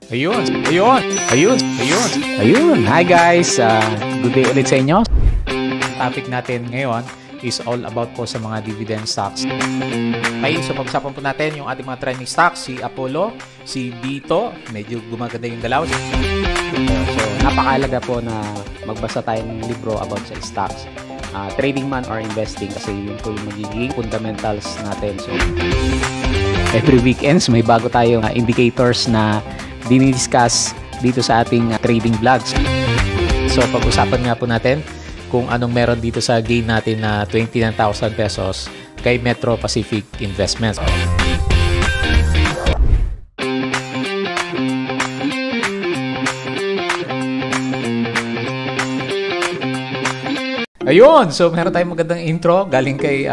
Ayun, ayun, ayun, ayun, ayun. Hi guys, good day ulit sa inyo. Topic natin ngayon is all about po sa mga dividend stocks. Okay, so pag-usapan po natin yung ating mga trending stocks, si Apollo, si Bito, medyo gumaganda yung galaw. So, napakahalaga po na magbasa tayo ng libro about sa stocks. Trading man or investing kasi yun po yung magiging fundamentals natin. So, every weekends may bago tayong indicators na dinidiscuss dito sa ating trading vlogs. So, pag-usapan nga po natin kung anong meron dito sa gain natin na 29,000 pesos kay Metro Pacific Investments. Ayun, so meron tayong magandang intro galing kay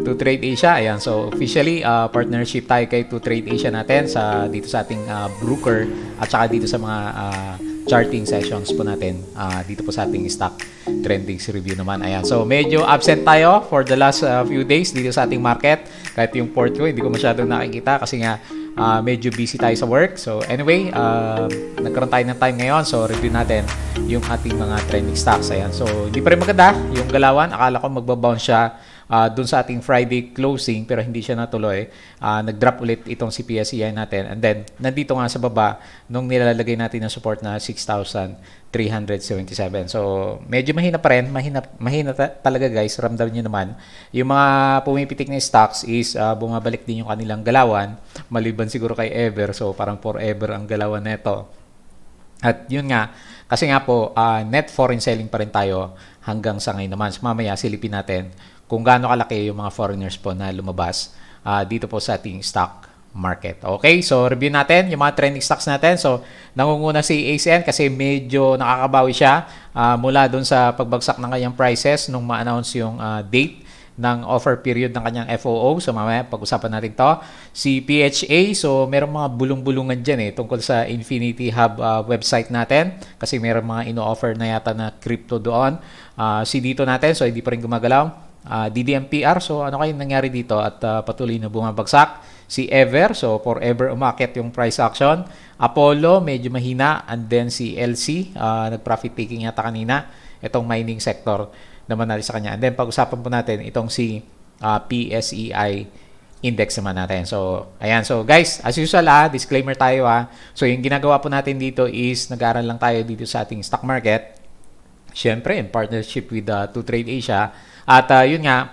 2Trade Asia. Ayan, so officially partnership tayo kay 2Trade Asia natin dito sa ating broker at saka dito sa mga charting sessions po natin dito po sa ating stock trendings review naman. Ayan, so medyo absent tayo for the last few days dito sa ating market. Kahit yung port ko hindi ko masyadong nakikita kasi nga medyo busy tayo sa work. So anyway, nagkaroon tayo ng time ngayon. So review natin yung ating mga trending stocks. Ayan. So hindi pa rin maganda yung galawan. Akala ko magbabounce siya dun sa ating Friday closing pero hindi siya natuloy. Nag-drop ulit itong si PSEI natin. And then nandito nga sa baba nung nilalagay natin ng support na 6,377. So medyo mahina pa rin. Mahina talaga guys. Ramdam nyo naman. Yung mga pumipitik na stocks is bumabalik din yung kanilang galawan. Maliban siguro kay Ever. So parang forever ang galawan na ito. At yun nga, kasi nga po, net foreign selling pa rin tayo hanggang sa ngayon naman. So mamaya silipin natin kung gaano kalaki yung mga foreigners po na lumabas dito po sa ating stock market. Okay, so review natin yung mga trending stocks natin. So nangunguna si ACN kasi medyo nakakabawi siya mula dun sa pagbagsak ng kanyang prices nung ma-announce yung date ng offer period ng kanyang FOO. So mamaya pag-usapan natin to. Si PHA, so merong mga bulong-bulungan dyan tungkol sa Infinity Hub website natin kasi merong mga ino-offer na yata na crypto doon. Si dito natin, so hindi pa rin gumagalaw. DDMPR, so ano kayong nangyari dito at patuloy na bumabagsak. Si Ever, so forever umakit yung price action. Apollo, medyo mahina. And then si LC, nag-profit taking yata kanina. Itong mining sector naman natin sa kanya. And then pag-usapan po natin itong si PSEI index naman natin. So, ayan. So, guys, as usual, disclaimer tayo. So, yung ginagawa po natin dito is nag-aaral lang tayo dito sa ating stock market. Siyempre, in partnership with 2Trade Asia. At yun nga,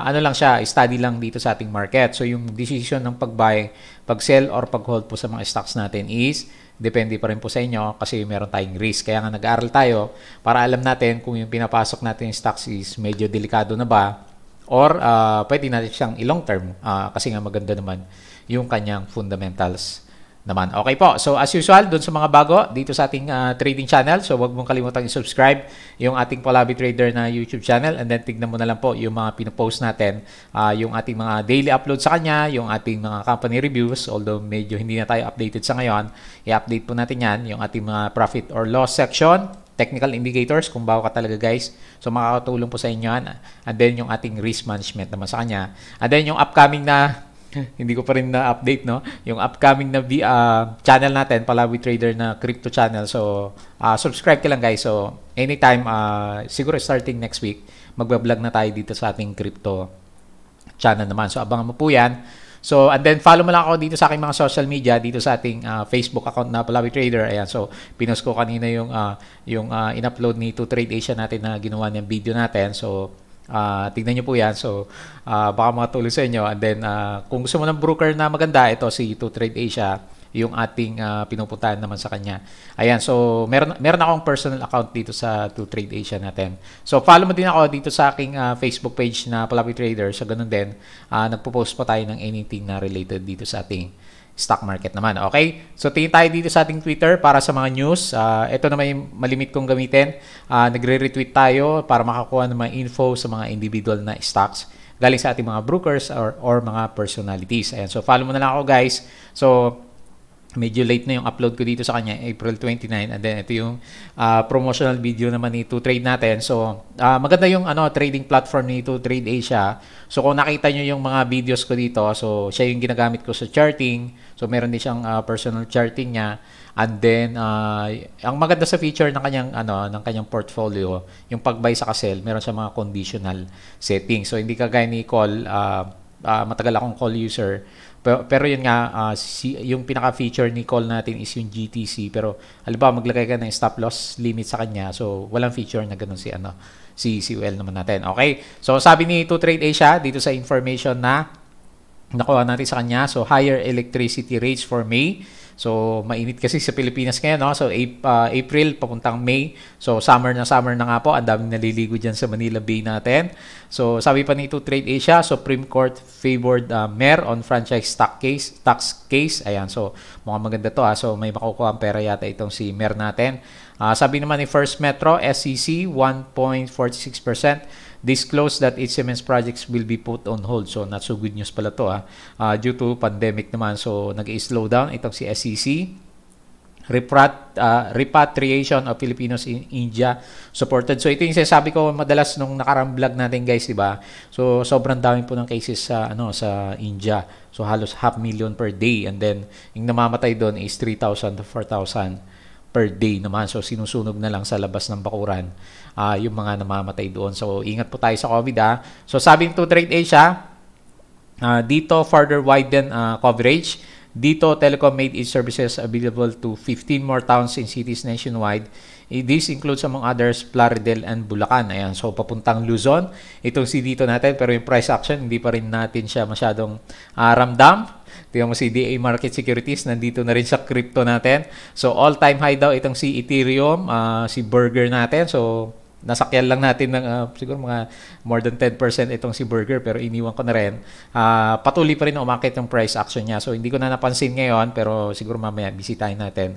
ano lang siya, study lang dito sa ating market. So, yung decision ng pag-buy, pag-sell, or pag-hold po sa mga stocks natin is depende pa rin po sa inyo kasi meron tayong risk. Kaya nga nag-aaral tayo para alam natin kung yung pinapasok natin yung stocks is medyo delikado na ba or pwede natin siyang i-long term kasi nga maganda naman yung kanyang fundamentals naman. Okay po. So as usual, dun sa mga bago dito sa ating trading channel, so wag mong kalimutang i-subscribe yung ating Palabi Trader na YouTube channel and then tignan mo na lang po yung mga pinopost natin, yung ating mga daily upload sa kanya, yung ating mga company reviews, although medyo hindi na tayo updated sa ngayon, i-update po natin yan, yung ating mga profit or loss section, technical indicators kung bago ka talaga guys. So makakatulong po sa inyo yan. And then yung ating risk management naman sa kanya. And then yung upcoming na hindi ko pa rin na-update, no? Yung upcoming na channel natin, Palawi Trader na crypto channel. So, subscribe ka lang guys. So, anytime, siguro starting next week, magbablog na tayo dito sa ating crypto channel naman. So, abangan mo po yan. So, and then follow mo lang ako dito sa aking mga social media, dito sa ating Facebook account na Palawi Trader. Ayan, so, pinost ko kanina yung in-upload ni 2Trade Asia natin na ginawa niyang video natin. So, tignan nyo po yan. So, baka makatulong sa inyo. And then, kung gusto mo ng broker na maganda, ito si 2Trade Asia, yung ating pinupuntahan naman sa kanya. Ayan, so, meron akong personal account dito sa 2Trade Asia natin. So, follow mo din ako dito sa aking Facebook page na Palabi Trader. So, ganun din, nagpo-post pa tayo ng anything na related dito sa ating stock market naman. Okay? So, tingin tayo dito sa ating Twitter para sa mga news. Ito naman yung malimit kong gamitin. Nagre-retweet tayo para makakuha ng mga info sa mga individual na stocks galing sa ating mga brokers or mga personalities. Ayan. So, follow mo na lang ako guys. So, medyo late na yung upload ko dito sa kanya, April 29, and then ito yung promotional video naman ni 2Trade natin. So maganda yung trading platform ni 2Trade Asia. So kung nakita nyo yung mga videos ko dito, so siya yung ginagamit ko sa charting. So meron din siyang personal charting niya. And then ang maganda sa feature ng kanyang portfolio, yung pag-buy sa sell, meron siya mga conditional settings. So hindi kagaya ni call, matagal akong call user. Pero yun nga, yung pinaka-feature ni call natin is yung GTC. Pero halimbawa maglagay ka ng stop loss limit sa kanya. So walang feature na ganun si CUL naman natin. Okay? So sabi ni 2Trade Asia dito sa information na nakuha natin sa kanya. So higher electricity rates for May. So mainit kasi sa Pilipinas ngayon, no? So April papuntang May. So summer na nga po. Ang daming naliligo diyan sa Manila Bay natin. So sabi pa ni 2Trade Asia, Supreme Court favored MER on franchise tax case. Ayan, so mukhang maganda to, ha. So may makukuha ang pera yata itong si MER natin. Sabi naman ni First Metro, SEC 1.46% disclosed that its cement projects will be put on hold. So not so good news pala to, ha. Due to pandemic naman. So nag-slow down itong si SEC. Repatriation of Filipinos in India supported. So ito yung sinasabi ko madalas nung nakarang vlog natin, guys, diba? So sobrang dami po ng cases sa India. So halos 500,000 per day, and then yung namamatay doon is 3,000 to 4,000 per day naman. So sinusunog na lang sa labas ng bakuran yung mga namamatay doon. So ingat po tayo sa COVID, ha. So sabi ng 2Trade Asia, dito further widen coverage. Dito, Telecom made its services available to 15 more towns and cities nationwide. This includes among others Plaridel and Bulacan. Ayan, so papuntang Luzon. Itong si dito natin, pero yung price action, hindi pa rin natin siya masyadong ramdam. Tingnan mo si DA Market Securities, nandito na rin sa crypto natin. So all-time high daw itong si Ethereum, si Burger natin. So nasakyan lang natin ng siguro mga more than 10% itong si Burger, pero iniwan ko na rin. Patuloy pa rin na umakit yung price action niya. So hindi ko na napansin ngayon, pero siguro mamaya bisitahin natin.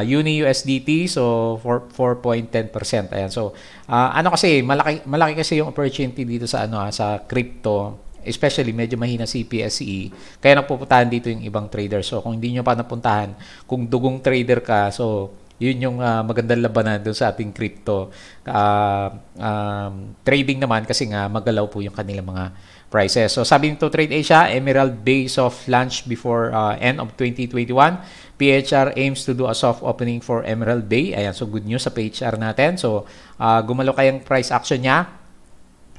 Uni USDT, so 4.10%. Ayan. So kasi malaki kasi yung opportunity dito sa sa crypto, especially medyo mahina si PSE. Kaya napupuntahan dito yung ibang traders. So kung hindi nyo pa napuntahan, kung dugong trader ka, so yun yung magandang labanan doon sa ating crypto trading naman, kasi nga magalaw po yung kanilang mga prices. So sabi nito Trade Asia, Emerald Bay soft launch before end of 2021. PHR aims to do a soft opening for Emerald Bay. Ayan, so good news sa PHR natin. So gumalo kayang price action niya.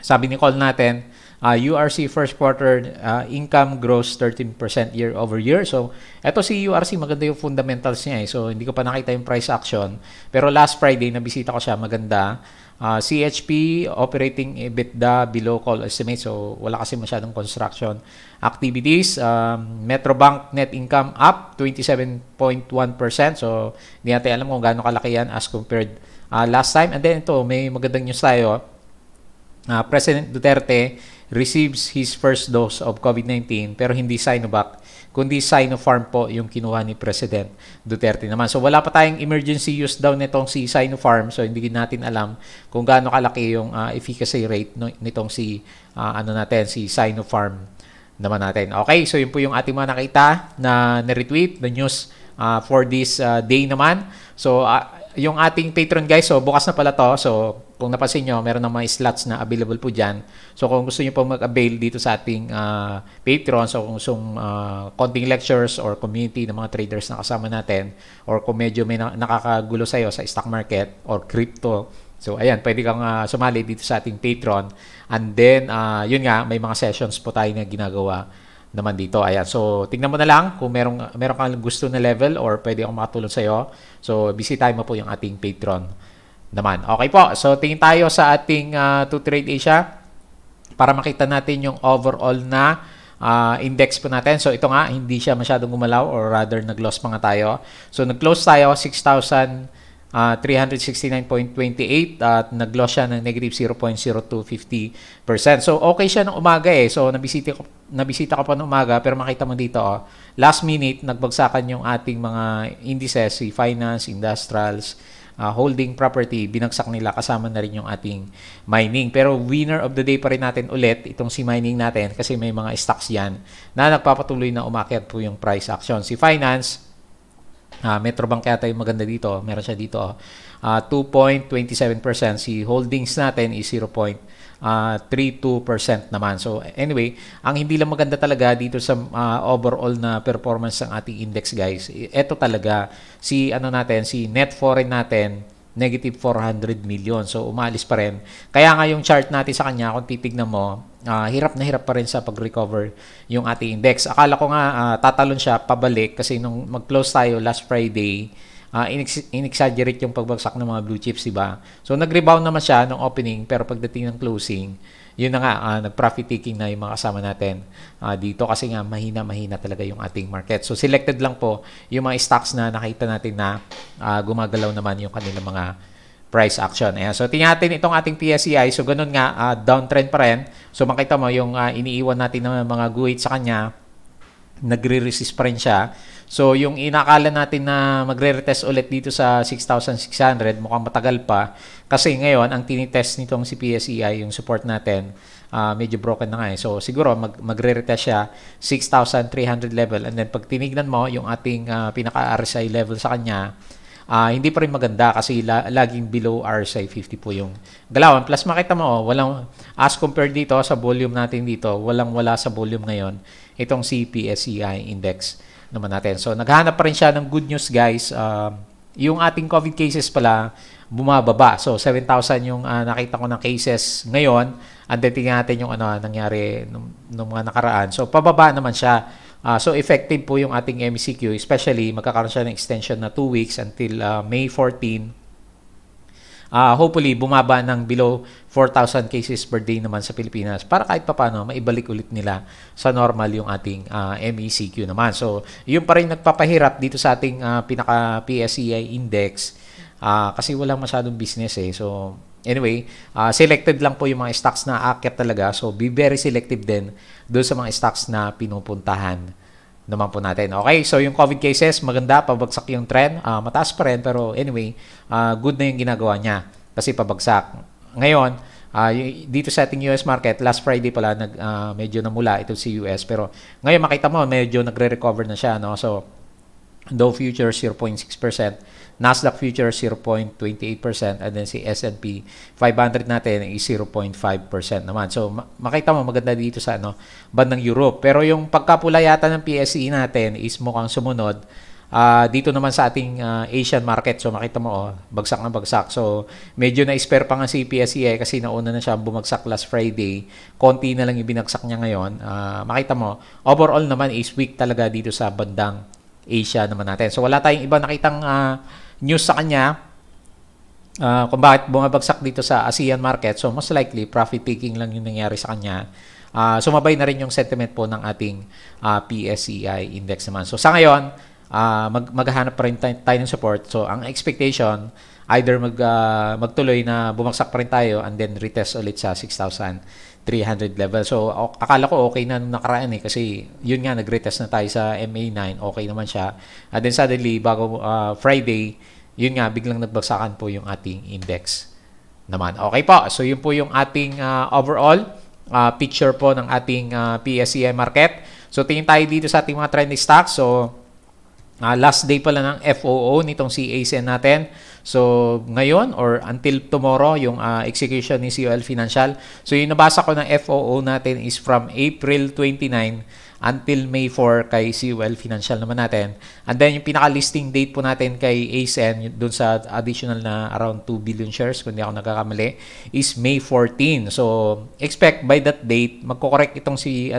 Sabi ni call natin, URC first quarter income grows 13% year over year. So, eto si URC, maganda yung fundamentals niya, eh. So, hindi ko pa nakita yung price action. Pero last Friday, nabisita ko siya, maganda. CHP, operating EBITDA below call estimate. So, wala kasi masyadong construction activities. Metrobank net income up 27.1%. So, hindi natin alam kung gaano kalaki yan as compared last time. And then ito, may magandang news tayo. President Duterte receives his first dose of COVID-19, pero hindi Sinovac, kundi Sinopharm po yung kinuha ni President Duterte naman. So wala pa tayong emergency use daw nitong si Sinopharm, so hindi natin alam kung gaano kalaki yung efficacy rate nitong si si Sinopharm naman natin. Okay, so yun po yung ating mga nakita na retweet the news for this day naman. So yung ating Patreon, guys, so bukas na pala to. So kung napansin nyo, meron ng mga slots na available po dyan. So kung gusto nyo po mag-avail dito sa ating Patreon, so kung konting lectures or community ng mga traders na kasama natin, or kung medyo may nakakagulo sa'yo sa stock market or crypto, so ayan, pwede kang sumali dito sa ating Patreon. And then, yun nga, may mga sessions po tayo na ginagawa naman dito. Ayan, so tingnan mo na lang kung meron kang gusto na level or pwede akong makatulong sa'yo. So bisitahin mo po yung ating Patreon naman. Okay po, so tingin tayo sa ating 2Trade Asia para makita natin yung overall na index po natin. So ito nga, hindi siya masyadong gumalaw, or rather nag-loss pa nga tayo. So nag-close tayo 6,369.28 at nag-loss siya ng negative 0.0250%. So okay siya ng umaga, eh. So nabisita ko pa ng umaga, pero makita mo dito, last minute nagbagsakan yung ating mga indices, si finance, industrials, holding property, binagsak nila, kasama na rin yung ating mining. Pero winner of the day pa rin natin ulit itong si mining natin, kasi may mga stocks yan na nagpapatuloy na umakyat po yung price action. Si finance, Metrobank yata yung maganda dito. Meron siya dito. 2.27%. Si holdings natin is 0.32% naman. So anyway, ang hindi lang maganda talaga dito sa overall na performance ng ating index, guys. Ito talaga si si net foreign natin negative 400 million. So umalis pa rin. Kaya nga yung chart natin sa kanya, kung titignan mo, hirap na hirap pa rin sa pag-recover yung ating index. Akala ko nga tatalon siya pabalik kasi nung mag-close tayo last Friday, in-exaggerate yung pagbagsak ng mga blue chips, diba? So nag-rebound naman siya nung opening, pero pagdating ng closing, yun na nga, nag-profit taking na yung mga kasama natin dito kasi nga mahina talaga yung ating market. So selected lang po yung mga stocks na nakita natin na gumagalaw naman yung kanilang mga price action. Ayan. So tingnan natin itong ating PSEI. So ganun nga, downtrend pa rin. So makita mo yung iniiwan natin ng mga guhit sa kanya, nagre-resist pa rin siya. So yung inakala natin na magre-retest ulit dito sa 6,600, mukhang matagal pa. Kasi ngayon, ang tinitest nitong si PSEI, yung support natin, medyo broken na nga eh. So siguro magre-retest siya 6,300 level. And then pag tinignan mo yung ating pinaka-RSI level sa kanya, hindi pa rin maganda kasi laging below RSI 50 po yung galawan. Plus makita mo, walang, as compared dito sa volume natin dito, wala sa volume ngayon itong si PSEI index naman natin. So naghanap pa rin siya ng good news, guys. Yung ating COVID cases pala bumababa. So 7,000 yung nakita ko ng cases ngayon. And then tingnan natin yung nangyari nung mga nakaraan. So pababa naman siya. So effective po yung ating MECQ, especially magkakaroon siya ng extension na 2 weeks until May 14. Hopefully bumaba ng below 4,000 cases per day naman sa Pilipinas para kahit papaano maibalik ulit nila sa normal yung ating MECQ naman. So yun pa rin nagpapahirap dito sa ating pinaka PSEI index kasi walang masyadong business eh. So anyway, selected lang po yung mga stocks na aakyat talaga. So be very selective din doon sa mga stocks na pinupuntahan naman po natin. Okay, so yung COVID cases, maganda, pabagsak yung trend. Mataas pa rin, pero anyway, good na yung ginagawa niya kasi pabagsak. Ngayon, dito sa ating US market, last Friday pala, medyo namula ito si US. Pero ngayon, makita mo, medyo nagre-recover na siya. No? So, Dow Futures 0.6%, Nasdaq Futures 0.28%, and then si S&P 500 natin is 0.5% naman. So makita mo maganda dito sa bandang Europe. Pero yung pagkapula yata ng PSE natin is mukhang sumunod dito naman sa ating Asian market. So makita mo bagsak na bagsak. So medyo na-spare pa nga si PSE kasi nauna na siya bumagsak last Friday. Konti na lang yung binagsak niya ngayon. Makita mo overall naman is weak talaga dito sa bandang Asia naman natin. So wala tayong iba nakitang news sa kanya kung bakit bumabagsak dito sa ASEAN market. So most likely profit taking lang yung nangyari sa kanya. Sumabay na rin yung sentiment po ng ating PSEI index naman. So sa ngayon, maghahanap pa rin tayo ng support. So ang expectation, either magtuloy na bumagsak pa rin tayo and then retest ulit sa 6,300 level. So akala ko okay na nung nakaraan kasi yun nga nag-retest na tayo sa MA9, okay naman siya. And then suddenly bago Friday, yun nga biglang nagbagsakan po yung ating index naman. Okay po. So yun po yung ating overall picture po ng ating PSEI market. So tingin tayo dito sa ating mga trending stocks. So last day pala ng FOO nitong si ASN natin. So, ngayon or until tomorrow, yung execution ni COL Financial. So, yung nabasa ko ng FOO natin is from April 29 until May 4 kay COL Financial naman natin. And then, yung pinaka-listing date po natin kay ASN, dun sa additional na around 2 billion shares, kung di ako nagkakamali, is May 14. So, expect by that date, magko-correct itong si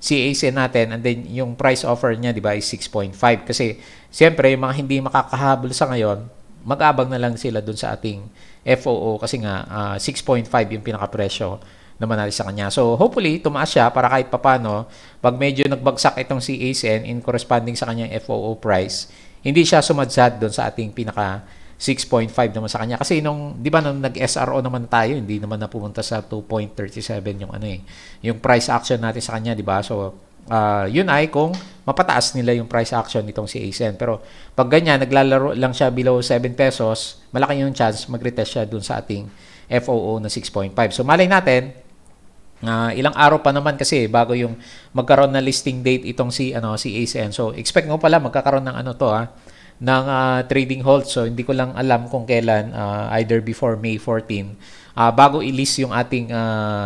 ASN natin, and then yung price offer niya, di ba, is 6.5. Kasi, siyempre, yung mga hindi makakahabol sa ngayon, mag-abang na lang sila dun sa ating FOO kasi nga 6.5 yung pinaka-presyo naman natin sa kanya. So, hopefully, tumaas siya para kahit papano, pag medyo nagbagsak itong si ASN in corresponding sa kanyang FOO price, hindi siya sumadsad dun sa ating pinaka 6.5 naman sa kanya. Kasi di ba nung nag-SRO naman tayo, hindi naman na pumunta sa 2.37 yung yung price action natin sa kanya, di ba? So, yun ay kung mapataas nila yung price action nitong si ASN. Pero pag ganyan, naglalaro lang siya below 7 pesos, malaki yung chance mag-retest siya dun sa ating FOO na 6.5. So malay natin, ilang araw pa naman kasi bago yung magkaroon na listing date itong si ASN. So expect mo pala magkakaroon ng ng trading halt. So hindi ko lang alam kung kailan, either before May 14, bago i-list yung ating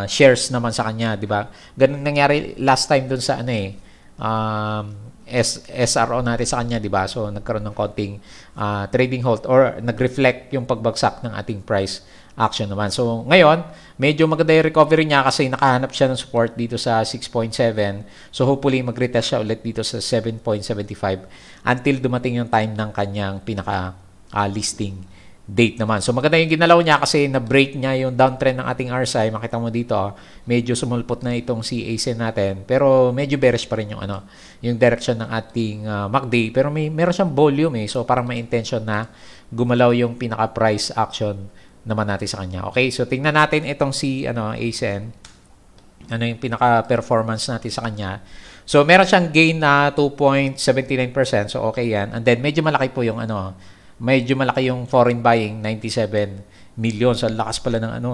shares naman sa kanya, di ba? Ganun nangyari last time dun sa SRO natin sa kanya, di ba? So nagkaroon ng konting trading halt or nag-reflect yung pagbagsak ng ating price action naman. So ngayon, medyo maganda yung recovery niya kasi nakahanap siya ng support dito sa 6.7. So hopefully mag-retest siya ulit dito sa 7.75 until dumating yung time ng kanyang pinaka listing date naman. So maganda yung ginalaw niya kasi na-break niya yung downtrend ng ating RSI. Makita mo dito, medyo sumulpot na itong si ASIN natin. Pero medyo bearish pa rin yung yung direction ng ating MACD. Pero meron siyang volume So parang may intention na gumalaw yung pinaka price action naman natin sa kanya. Okay, so tingnan natin itong si ASIN. Ano yung pinaka-performance natin sa kanya. So meron siyang gain na 2.79%. So okay yan. And then medyo malaki po yung medyo malaki yung foreign buying, 97 million. So lakas pala ng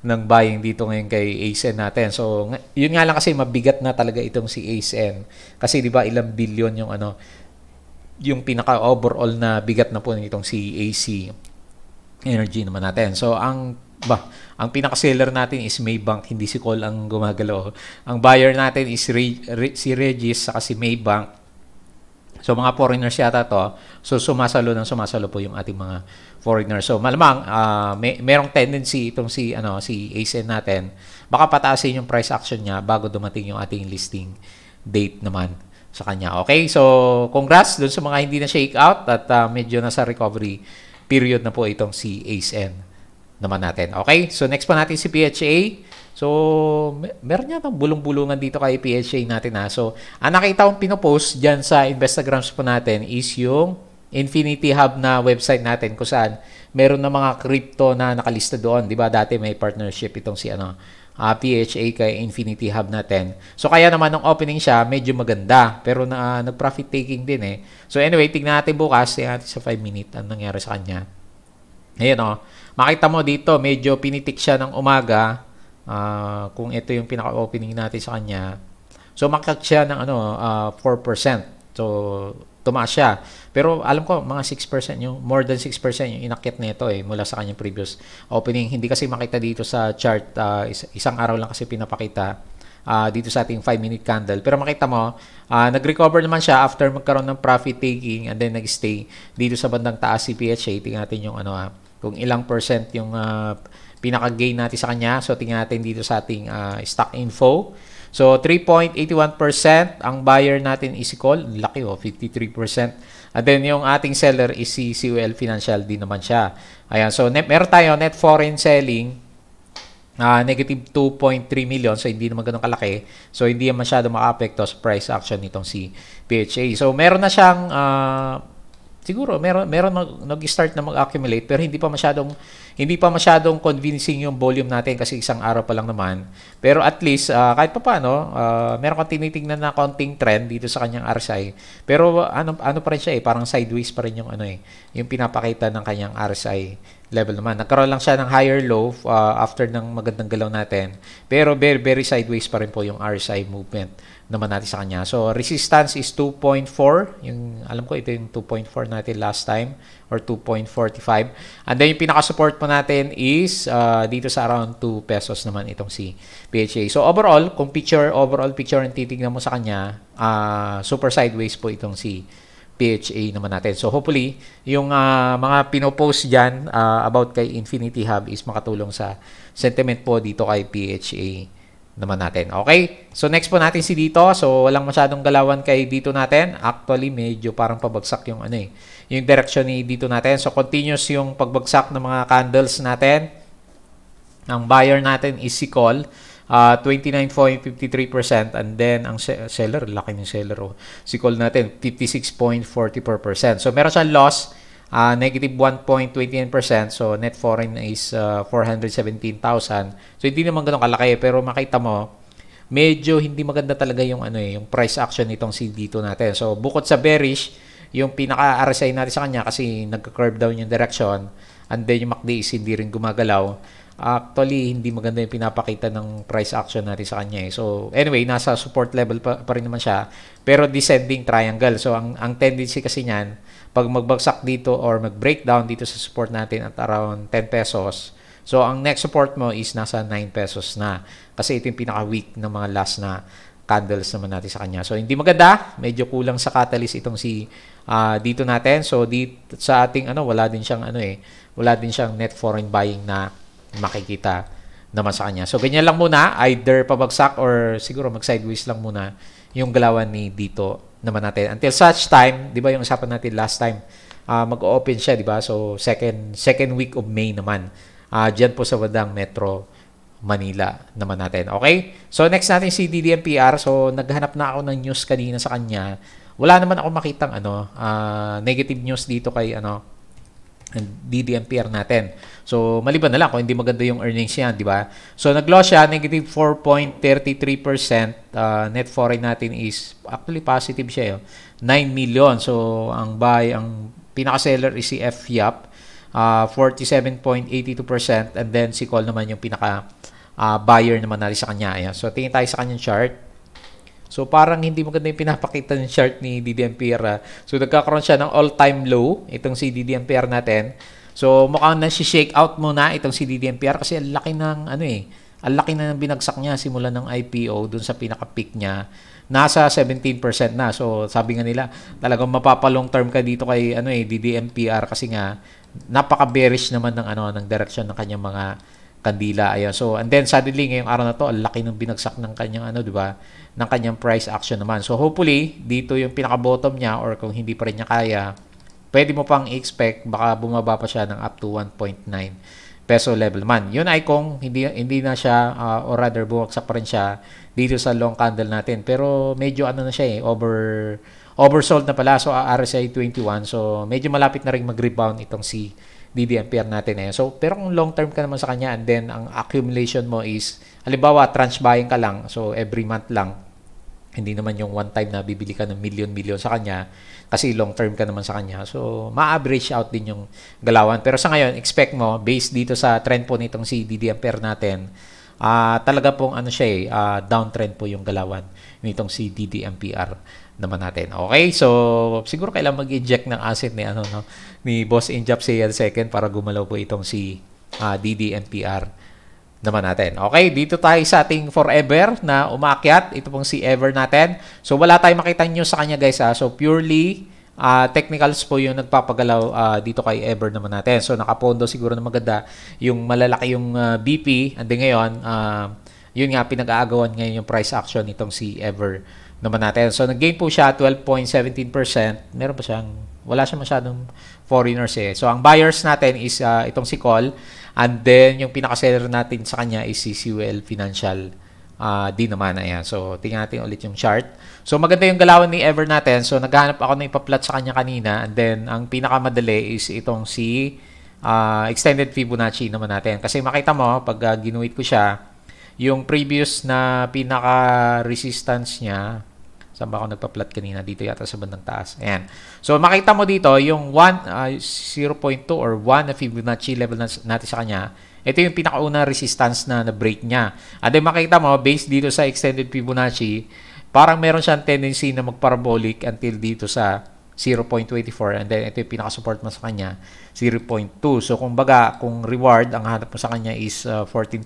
ng buying dito ngayon kay ASIN natin. So yun nga lang kasi mabigat na talaga itong si ASIN. Kasi 'di ba ilang billion yung yung pinaka overall na bigat na po nitong si AC Energy naman natin. So ang pinaka-seller natin is Maybank, hindi si Cole ang gumagalaw. Ang buyer natin is si Regis saka si Maybank. So mga foreigners yata to. So sumasalo po yung ating mga foreigners. So malamang merong tendency itong si ASIN natin. Baka pataasin yung price action niya bago dumating yung ating listing date naman sa kanya. Okay? So congrats dun sa mga hindi na shake out at medyo nasa recovery period na po itong si ASIN naman natin. Okay? So next pa natin si PHA. So meron niya itong bulong-bulungan dito kay PHA natin So ang nakita kong pinopost dyan sa Instagrams po natin is yung Infinity Hub na website natin kung saan meron na mga crypto na nakalista doon. Diba dati may partnership itong si PHA kay Infinity Hub natin. So kaya naman nung opening siya, medyo maganda. Pero nag-profit taking din So anyway, tignan natin bukas. Tignan natin sa 5 minute ang nangyari sa kanya. Ayan makita mo dito, medyo pinitik siya ng umaga. Kung ito yung pinaka-opening natin sa kanya. So makat siya ng 4%. So tumaas siya. Pero alam ko mga 6% yung more than 6% yung inakyat nito mula sa kanyang previous opening. Hindi kasi makita dito sa chart, isang araw lang kasi pinapakita dito sa ating 5-minute candle. Pero makita mo, nag-recover naman siya after magkaroon ng profit taking and then nag-stay dito sa bandang taas si PHA. Tingnan natin yung kung ilang percent yung pinaka-gain natin sa kanya. So tingnan natin dito sa ating stock info. So 3.81%, ang buyer natin is si Cole, laki 53%. And then yung ating seller is si CUL Financial din naman siya. Ayan, so meron tayo net foreign selling negative 2.3 million, so hindi naman ganoon kalaki. So hindi masyado maka-apekto sa price action nitong si PHA. So meron na siyang siguro meron nag-start na mag-accumulate pero hindi pa masyadong convincing yung volume natin kasi isang araw pa lang naman. Pero at least kahit papaano, meron kang tinitingnan na konting trend dito sa kanyang RSI. Pero ano pa rin siya parang sideways pa rin yung yung pinapakita ng kanyang RSI level naman. Nagkaroon lang siya ng higher low after ng magandang galaw natin. Pero very, very sideways pa rin po yung RSI movement naman natin sa kanya. So, resistance is 2.4. Yung, alam ko, ito yung 2.4 natin last time or 2.45. And then, yung pinaka-support po natin is dito sa around 2 pesos naman itong si PHA. So, overall picture ang titignan mo sa kanya, super sideways po itong si PHA naman natin. So, hopefully, yung mga pinopost dyan about kay Infinity Hub is makatulong sa sentiment po dito kay PHA naman natin. Okay? So, next po natin si dito. So, walang masyadong galawan kay dito natin. Actually, medyo parang pabagsak yung yung direction ni dito natin. So, continuous yung pagbagsak ng mga candles natin. Ang buyer natin is si Cole. 29.53% and then ang seller, laki ng seller si Cole natin, 56.44%. So, meron siyang loss, negative 1.29%. So, net foreign is 417,000. So, hindi naman ganun kalaki. Pero makita mo, medyo hindi maganda talaga yung, yung price action nitong si dito natin. So, bukod sa bearish, yung pinaka-RSI natin sa kanya kasi nagka-curve down yung direction and then yung MACD is hindi rin gumagalaw. Actually, hindi maganda yung pinapakita ng price action natin sa kanya. So, anyway, nasa support level pa rin naman siya. Pero descending triangle. So, ang tendency kasi niyan, pag magbagsak dito or mag-breakdown dito sa support natin at around 10 pesos, so ang next support mo is nasa 9 pesos na. Kasi ito yung pinaka-weak ng mga last na candles naman natin sa kanya. So hindi maganda, medyo kulang sa catalyst itong si dito natin. So dito sa ating wala din siyang wala din siyang net foreign buying na makikita naman sa kanya. So ganyan lang muna, either pabagsak or siguro mag-sideways lang muna yung galawan ni dito naman natin. Until such time, 'di ba yung usapan natin last time, mag-open siya, 'di ba? So second week of May naman. Diyan po sa bandang Metro Manila naman natin. Okay? So next natin si DDMPR. So naghanap na ako ng news kanina sa kanya. Wala naman ako makitang negative news dito kay DDMPR natin. So maliban na lang kung hindi maganda yung earnings niya, di ba? So nag-loss siya, negative 4.33%. Net foreign natin is actually positive siya, 9 million. So ang pinaka-seller is si FYAP, 47.82%, and then si Call naman yung pinaka buyer naman natin sa kanya. Ayan. So tingin tayo sa kanyang chart. So parang hindi maganda yung pinapakita ng chart ni DDMPR. So nagkakaroon siya ng all-time low itong si DDMPR natin. So mukhang nasi-shake out muna itong si DDMPR kasi ang laki ng ang laki na ng binagsak niya simula ng IPO dun sa pinaka-peak niya. Nasa 17% na. So sabi nga nila, talagang mapapa-long term ka dito kay DDMPR kasi nga napaka-bearish naman ng ng direction ng kanyang mga kandila. Ayan. So, and then suddenly ngayong araw na to, ang laki ng binagsak ng kanyang di ba? Ng kanyang price action naman. So, hopefully, dito yung pinaka-bottom niya or kung hindi pa rin niya kaya, pwede mo pang expect baka bumaba pa siya ng up to 1.9 peso level man. Yun ay kung hindi na siya or rather bumagsak pa rin siya dito sa long candle natin. Pero medyo na siya oversold na pala. So, RSI 21. So, medyo malapit na rin mag-rebound itong si DDMPR natin. So, pero kung long term ka naman sa kanya and then ang accumulation mo is, halimbawa, tranche buying ka lang, so every month lang, hindi naman yung one time na bibili ka ng million sa kanya kasi long term ka naman sa kanya. So, ma-average out din yung galawan. Pero sa ngayon, expect mo, based dito sa trend po nitong si DDMPR natin, talaga pong downtrend po yung galawan nitong si DDMPR naman natin. Okay? So, siguro kailangan mag-inject ng asset ni Boss Injap Sale second para gumalaw po itong si DDMPR naman natin. Okay? Dito tayo sa ating forever na umakyat. Ito pong si Ever natin. So, wala tayong makita nyo sa kanya guys. So, purely technicals po yung nagpapagalaw dito kay Ever naman natin. So, nakapondo siguro na maganda yung malalaki yung BP. And then ngayon, yun nga, pinag-aagawan ngayon yung price action nitong si Ever naman natin. So, nag-gain po siya 12.17%. Meron pa siyang, wala siya masyadong foreigners So, ang buyers natin is itong si Call. And then, yung pinaka-seller natin sa kanya is si CUL Financial din naman. Ayan. So, tingnan natin ulit yung chart. So, maganda yung galawan ni Ever natin. So, naghahanap ako ng ipa-plot sa kanya kanina. And then, ang pinaka-madali is itong si extended Fibonacci naman natin. Kasi makita mo, pag ginuhit ko siya, yung previous na pinaka-resistance niya, saan ba ako nagpa-plot kanina? Dito yata sa bandang taas. Ayan. So, makita mo dito, yung 0.2 or 1 na Fibonacci level natin sa kanya, ito yung pinakauna resistance na na-break niya. At then, makita mo, based dito sa extended Fibonacci, parang meron siyang tendency na mag-parabolic until dito sa 0.24. And then, ito yung pinaka-support mo sa kanya, 0.2. So, kumbaga, kung reward, ang hanap mo sa kanya is 14%.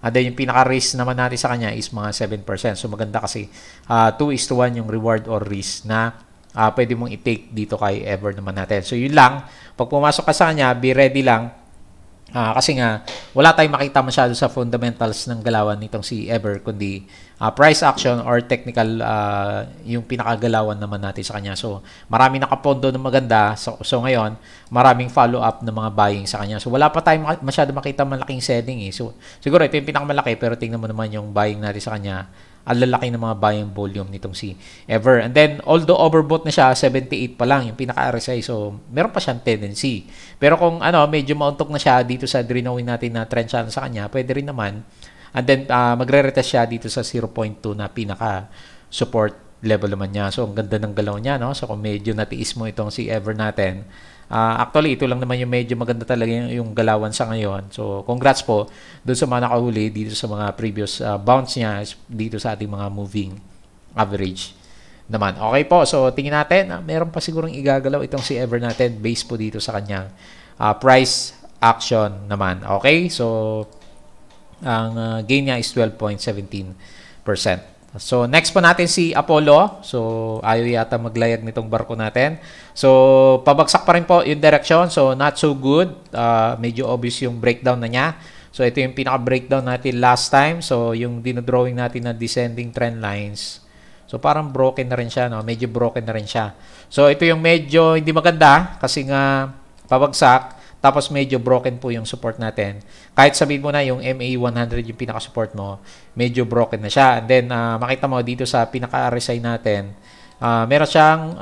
And then, yung pinaka-risk naman natin sa kanya is mga 7%. So, maganda kasi 2:1 yung reward or risk na pwede mong i-take dito kay Ever naman natin. So, yun lang. Pag pumasok ka sa kanya, be ready lang. Kasi nga, wala tayong makita masyado sa fundamentals ng galawan nitong si Ever, kundi price action or technical yung pinakagalawan naman natin sa kanya. So, marami nakapondo na maganda. So ngayon, maraming follow-up na mga buying sa kanya. So, wala pa tayong masyado makita malaking selling So, siguro ito yung pinakamalaki, pero tingnan mo naman yung buying natin sa kanya. Ang lalaki ng mga buying volume nitong si Ever. And then, although overbought na siya, 78 pa lang yung pinaka-RSI. So, meron pa siyang tendency. Pero kung medyo mauntok na siya dito sa drinawin natin na trend channel sa kanya, pwede rin naman. And then, magre-retest siya dito sa 0.2 na pinaka-support level naman niya. So, ang ganda ng galaw niya, no? So, kung medyo natiis mo itong si Ever natin, actually, ito lang naman yung medyo maganda talaga yung galawan sa ngayon. So, congrats po doon sa mga nakahuli dito sa mga previous bounce niya dito sa ating mga moving average naman. Okay po, so tingin natin, meron pa sigurong igagalaw itong si Ever natin based po dito sa kanyang price action naman. Okay, so ang gain niya is 12.17%. So, next po natin si Apollo. So, ayaw yata maglayag nitong barko natin. So, pabagsak pa rin po yung direction. So, not so good. Medyo obvious yung breakdown na niya. So, ito yung pinaka-breakdown natin last time. So, yung dinodrawing natin na descending trend lines. So, parang broken na rin siya. No? Medyo broken na rin siya. So, ito yung medyo hindi maganda kasi nga pabagsak. Tapos medyo broken po yung support natin. Kahit sabihin mo na yung MA100 yung pinaka-support mo, medyo broken na siya. And then, makita mo dito sa pinaka-RSI natin, meron siyang,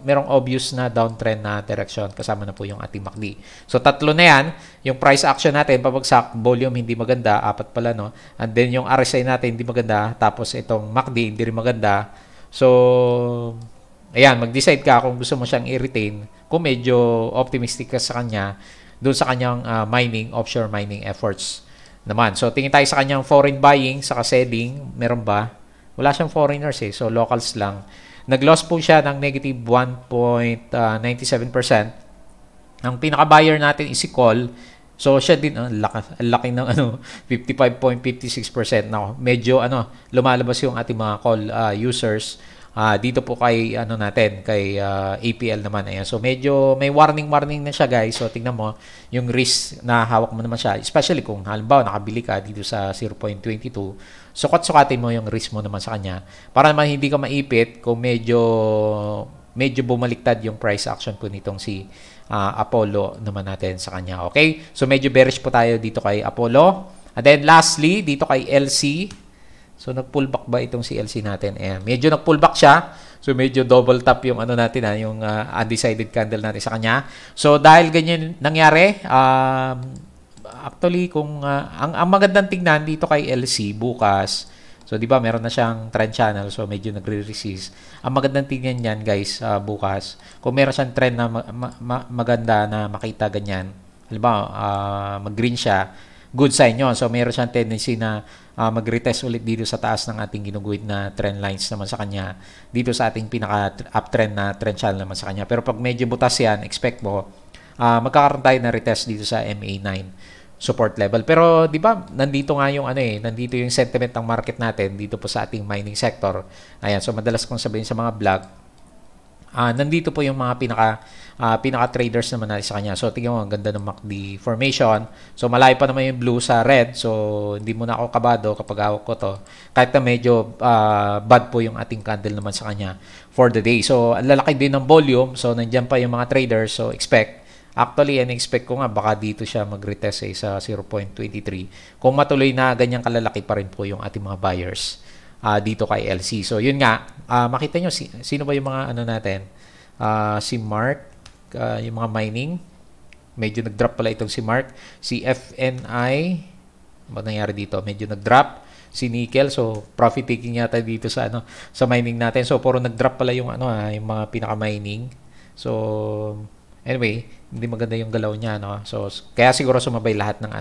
merong obvious na downtrend na direction. Kasama na po yung ating MACD. So, tatlo na yan. Yung price action natin, pabagsak, volume hindi maganda, 4 pala, no? And then, yung RSI natin hindi maganda. Tapos, itong MACD hindi rin maganda. So, ayan, mag-decide ka kung gusto mo siyang i-retain, kung medyo optimistic ka sa kanya, doon sa kanyang offshore mining efforts naman. So, tingin tayo sa kanyang foreign buying, saka selling. Meron ba? Wala siyang foreigners eh. So, locals lang. Nag-loss po siya ng negative 1.97%. Ang pinaka-buyer natin is si Call. So, siya din, laki ng 55.56%. Now, medyo lumalabas yung ating mga Call users. Dito po kay kay APL naman. Ayan. So medyo may warning na siya, guys. So tingnan mo yung risk na hawak mo naman siya, especially kung halimbawa nakabili ka dito sa 0.22. Sukat-sukatin mo yung risk mo naman sa kanya para naman hindi ka maipit kung medyo bumaliktad yung price action po nitong si Apollo naman natin sa kanya. Okay? So medyo bearish po tayo dito kay Apollo. And then lastly, dito kay LC. So, nag-pullback ba itong si LC natin? Ayan. Medyo nag-pullback siya. So, medyo double tap yung natin, yung undecided candle natin sa kanya. So, dahil ganyan nangyari, actually, kung ang magandang tingnan dito kay LC bukas, so, di ba, meron na siyang trend channel. So, medyo nagre-resist. Ang magandang tingnan yan, guys, bukas, kung meron siyang trend na maganda na makita ganyan, halimbawa, mag-green siya, good sign yun. So, meron siyang tendency na mag-retest ulit dito sa taas ng ating ginuguhit na trend lines naman sa kanya. Dito sa ating pinaka-uptrend na trend channel naman sa kanya. Pero pag medyo butas yan, expect mo, magkakaroon tayo na retest dito sa MA9 support level. Pero, di ba, nandito nga yung nandito yung sentiment ng market natin dito po sa ating mining sector. Ayan, so madalas kong sabihin sa mga vlog, nandito po yung mga pinaka-traders naman natin sa kanya. So, tingnan mo, ang ganda ng MACD formation. So, malayo pa naman yung blue sa red. So, hindi mo na ako kabado kapag hawak ko to. Kahit na medyo bad po yung ating candle naman sa kanya for the day. So, ang lalaki din ng volume. So, nandiyan pa yung mga traders. So, actually, expect ko nga, baka dito siya mag-retest sa 0.23. Kung matuloy na ganyang kalalaki pa rin po yung ating mga buyers dito kay LC. So, yun nga, makita nyo, sino ba yung mga natin? Si Mark, yung mga mining, medyo nag-drop pala itong si Mark. Si FNI, ano nangyari dito? Medyo nag-drop. Si Nickel, so profit taking yata dito sa sa mining natin. So puro nag-drop pala yung yung mga pinaka-mining. So anyway, hindi maganda yung galaw niya, no? So kaya siguro sumabay lahat ng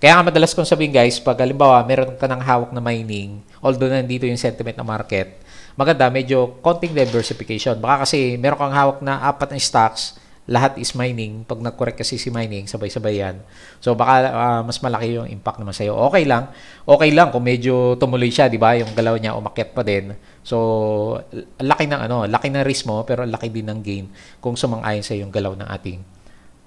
Kaya nga madalas kong sabihin, guys, pag halimbawa meron ka ng hawak na mining, although nandito yung sentiment ng market, maganda medyo konting diversification. Baka kasi meron kang hawak na 4 na stocks, lahat is mining. Pag nag-correct kasi si mining, sabay-sabay yan. So, baka mas malaki yung impact naman sa'yo. Okay lang kung medyo tumuloy siya, di ba? Yung galaw niya, umakyat pa din. So, laki ng risk mo, pero laki din ng gain kung sumang-ayon sa yung galaw ng ating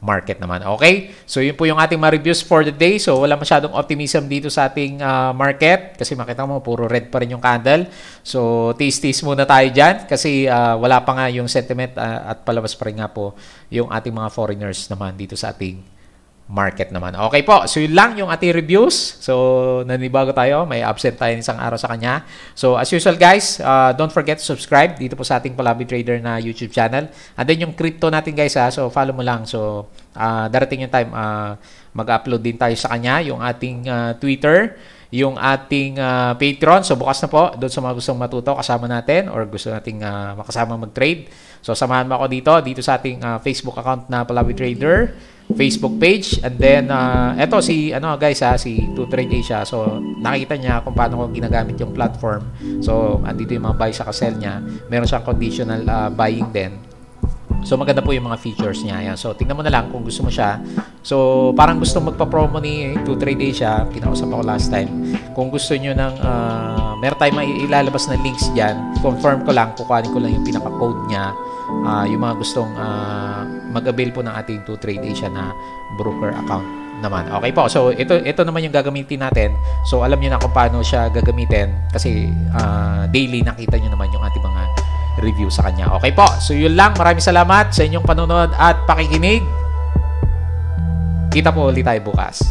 market naman. Okay? So, yun po yung ating mga reviews for the day. So, wala masyadong optimism dito sa ating market kasi makita mo, puro red pa rin yung candle. So, tease muna tayo dyan kasi wala pa nga yung sentiment at palabas pa rin nga po yung ating mga foreigners naman dito sa ating market naman. Okay po. So, yun lang yung ating reviews. So, nanibago tayo. May absent tayo isang araw sa kanya. So, as usual, guys, don't forget to subscribe dito po sa ating Palabi Trader na YouTube channel. And then, yung crypto natin, guys, so follow mo lang. So, darating yung time, mag-upload din tayo sa kanya. Yung ating Twitter, yung ating Patreon. So bukas na po doon sa mga gustong matuto kasama natin or gusto nating makasama mag-trade. So samahan mo ako dito sa ating Facebook account na Palawi Trader, Facebook page, and then eto si si 2Trade Asia. So nakita niya kung paano ko ginagamit yung platform. So andito yung mga buy sa sell niya. Meron siyang conditional buying din. So maganda po yung mga features niya. Ayan. So tingnan mo na lang kung gusto mo siya. So parang gusto magpa-promo ni 2Trade Asia, kinausap ako last time. Kung gusto niyo ng meron tayong ilalabas na links diyan, confirm ko lang, kukuhanin ko lang yung pinaka-code niya. Yung mga gustong mag-avail po ng ating 2Trade Asia na broker account naman. Okay po. So ito naman yung gagamitin natin. So alam niyo na kung paano siya gagamitin kasi daily nakita niyo naman yung ating mga review sa kanya. Okay po. So yun lang. Maraming salamat sa inyong panonood at pakikinig. Kita po ulit tayo bukas.